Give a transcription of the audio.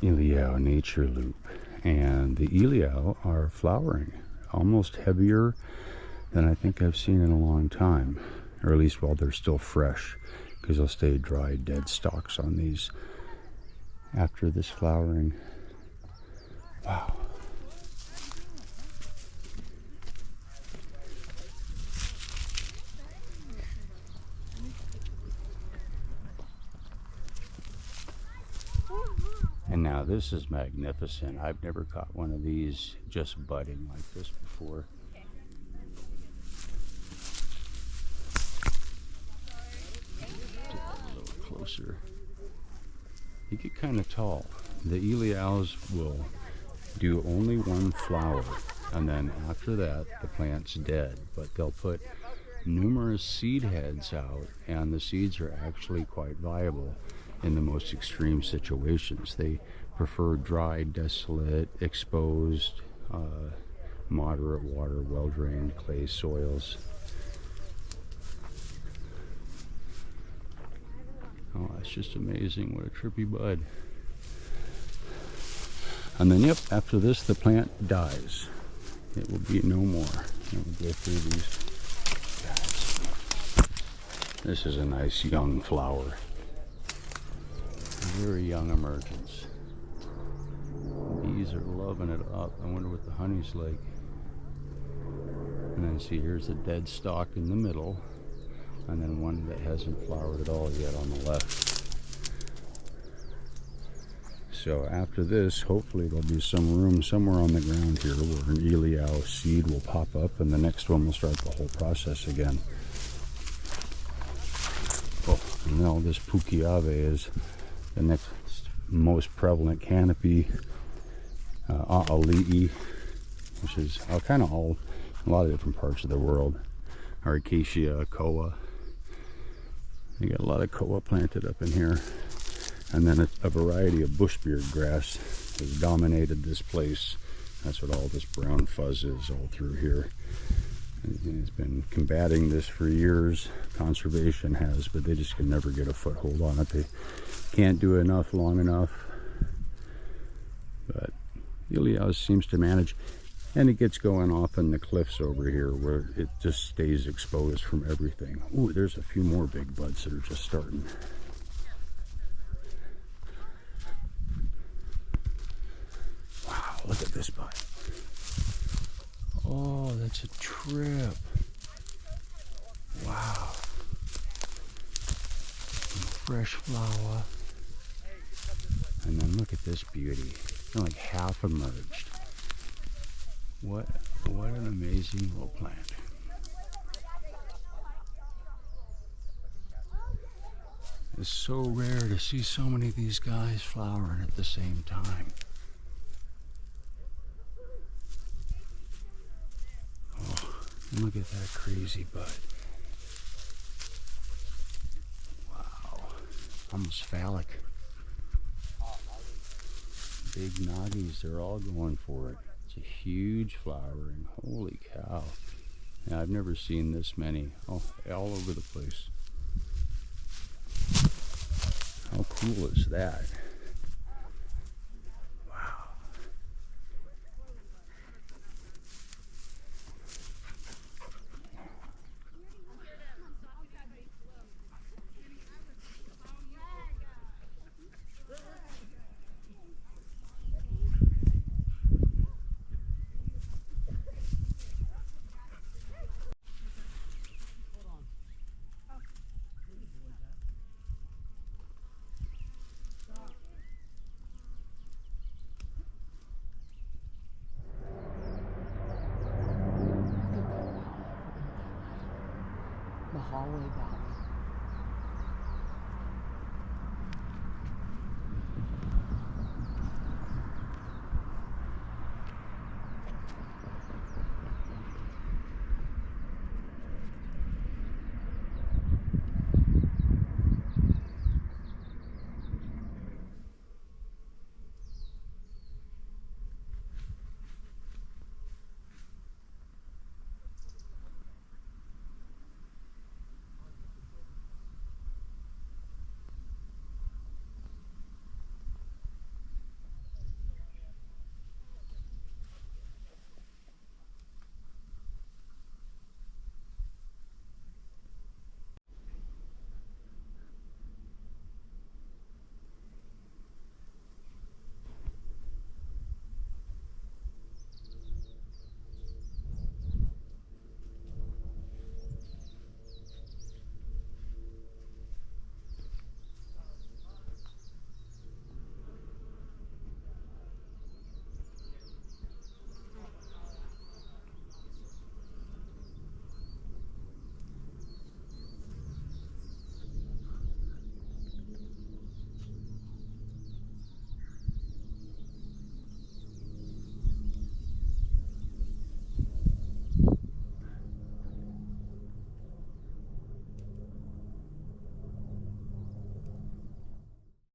Iliau nature loop, and the Iliau are flowering, almost heavier than I think I've seen in a long time, or at least while they're still fresh, because they'll stay dry, dead stalks on these after this flowering. Wow. And now this is magnificent. I've never caught one of these just budding like this before. Get a little closer. They get kind of tall. The Iliaus will do only one flower, and then after that the plant's dead, but they'll put numerous seed heads out, and the seeds are actually quite viable in the most extreme situations. They prefer dry, desolate, exposed, moderate water, well-drained clay soils. Oh, it's just amazing. What a trippy bud. And then, yep, after this, the plant dies. It will be no more. It will go through these guys. This is a nice young flower. Very young emergence. Bees are loving it up. I wonder what the honey's like. And then see, here's a dead stalk in the middle, and then one that hasn't flowered at all yet on the left. So after this, hopefully there'll be some room somewhere on the ground here where an Iliau seed will pop up, and the next one will start the whole process again. Oh, and now this Pukiave is the next most prevalent canopy, A'ali'i, which is kind of a lot of different parts of the world. Wilkesia, koa. You got a lot of koa planted up in here, and then a variety of bushbeard grass has dominated this place. That's what all this brown fuzz is all through here. It's been combating this for years. Conservation has, but they just can never get a foothold on it. They can't do enough long enough. But Iliau seems to manage, and it gets going off in the cliffs over here where it just stays exposed from everything. Ooh, there's a few more big buds that are just starting. Wow, look at this bud. Oh, that's a trip. Wow. Fresh flower. And then look at this beauty. They're like half emerged. What an amazing little plant. It's so rare to see so many of these guys flowering at the same time. Oh, look at that crazy bud. Wow. Almost phallic. Big noggies, they're all going for it. It's a huge flowering. Holy cow. Yeah, I've never seen this many. Oh, all over the place. How cool is that? Wow. The hallway back